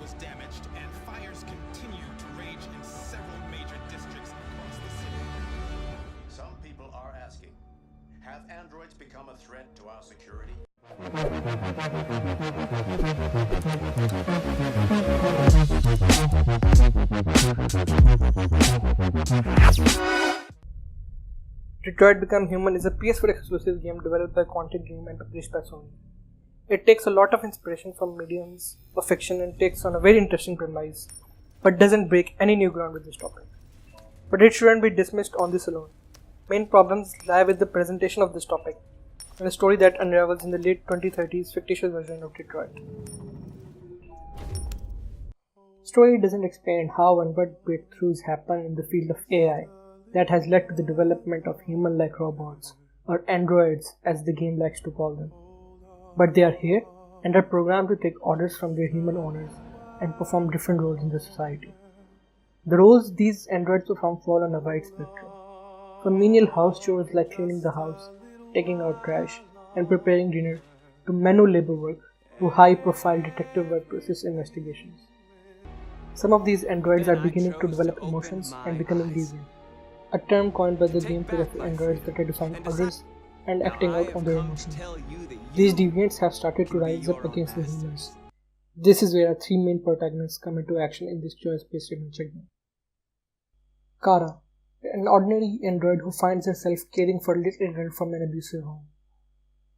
was damaged, and fires continue to rage in several major districts across the city. Some people are asking, have androids become a threat to our security? Detroit Become Human is a PS4 exclusive game developed by Quantic Dream and published by Sony. It takes a lot of inspiration from mediums of fiction and takes on a very interesting premise, but doesn't break any new ground with this topic. But it shouldn't be dismissed on this alone. Main problems lie with the presentation of this topic, and a story that unravels in the late 2030s fictitious version of Detroit. Story doesn't explain how and what breakthroughs happen in the field of AI that has led to the development of human-like robots, or androids as the game likes to call them. But they are here and are programmed to take orders from their human owners and perform different roles in the society. The roles these androids perform fall on a wide spectrum, from menial house chores like cleaning the house, taking out trash, and preparing dinner, to manual labor work, to high-profile detective work to assist investigations. Some of these androids are beginning to develop emotions and becoming deviant, a term coined by the game to refer to androids that are defying orders and acting out on their emotions. These deviants have started to rise up against the humans. This is where our three main protagonists come into action in this choice-based adventure game. Kara, an ordinary android who finds herself caring for a little girl from an abusive home.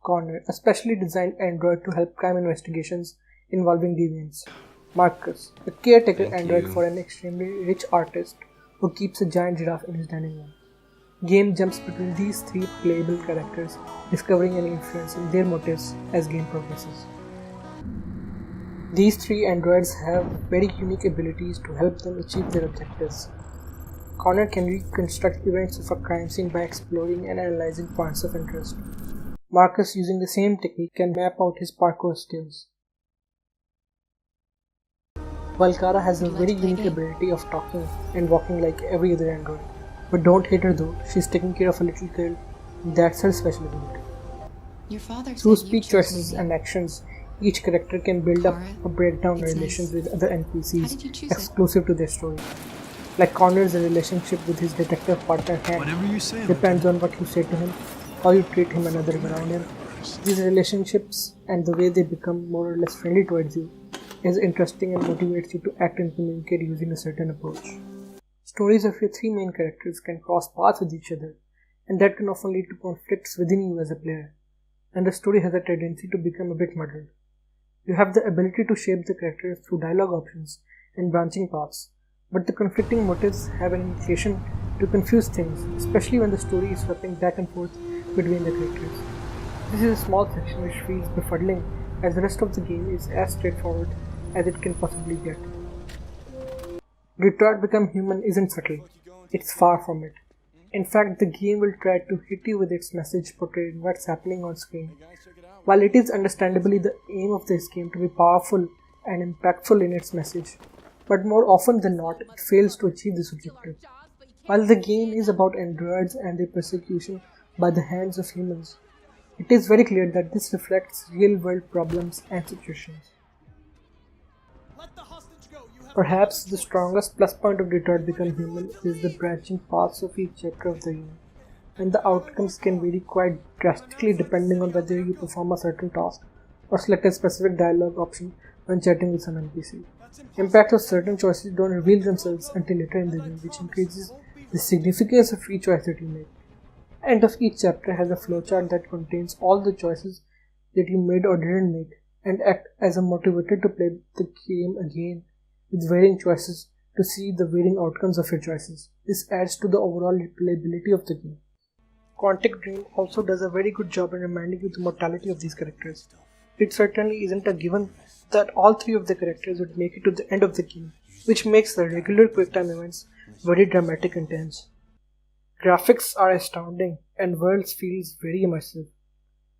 Connor, a specially designed android to help crime investigations involving deviants. Marcus, a caretaker android for an extremely rich artist who keeps a giant giraffe in his dining room. Game jumps between these three playable characters, discovering and influencing their motives as game progresses. These three androids have very unique abilities to help them achieve their objectives. Connor can reconstruct events of a crime scene by exploring and analyzing points of interest. Marcus, using the same technique, can map out his parkour skills. While Kara has a very unique ability of talking and walking like every other android. But don't hate her though, she's taking care of a little girl, that's her special ability. Through speech choices and actions, each character can build up or break down relations with other NPCs exclusive to their story. Like Connor's relationship with his detective partner Hank depends on what you say to him, how you treat him and others around him. These relationships and the way they become more or less friendly towards you is interesting and motivates you to act and communicate using a certain approach. Stories of your three main characters can cross paths with each other, and that can often lead to conflicts within you as a player, and the story has a tendency to become a bit muddled. You have the ability to shape the characters through dialogue options and branching paths, but the conflicting motives have an inclination to confuse things, especially when the story is swapping back and forth between the characters. This is a small section which feels befuddling, as the rest of the game is as straightforward as it can possibly get. Detroit Become Human isn't subtle, it's far from it. In fact, the game will try to hit you with its message portraying what's happening on screen. While it is understandably the aim of this game to be powerful and impactful in its message, but more often than not, it fails to achieve this objective. While the game is about androids and their persecution by the hands of humans, it is very clear that this reflects real-world problems and situations. Perhaps the strongest plus point of Detroit Become Human is the branching paths of each chapter of the game, and the outcomes can vary quite drastically depending on whether you perform a certain task or select a specific dialogue option when chatting with some NPC. Impacts of certain choices don't reveal themselves until later in the game, which increases the significance of each choice that you make. The end of each chapter has a flowchart that contains all the choices that you made or didn't make, and act as a motivator to play the game again with varying choices to see the varying outcomes of your choices. This adds to the overall replayability of the game. Quantic Dream also does a very good job in reminding you the mortality of these characters. It certainly isn't a given that all three of the characters would make it to the end of the game, which makes the regular QuickTime events very dramatic and tense. Graphics are astounding and worlds feels very immersive.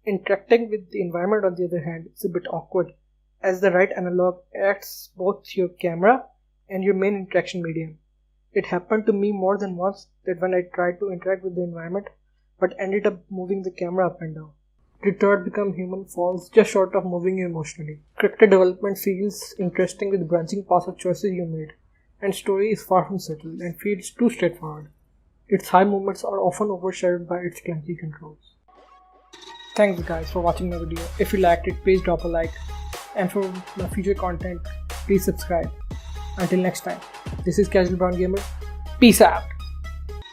Interacting with the environment, on the other hand, is a bit awkward, as the right analog acts both your camera and your main interaction medium. It happened to me more than once that when I tried to interact with the environment but ended up moving the camera up and down. Detroit Become Human falls just short of moving you emotionally. Character development feels interesting with branching paths of choices you made, and story is far from subtle and feels too straightforward. Its high moments are often overshadowed by its clunky controls. Thanks guys for watching my video. If you liked it, please drop a like, and for my future content, please subscribe. Until next time, this is Casual Brown Gamer. Peace out!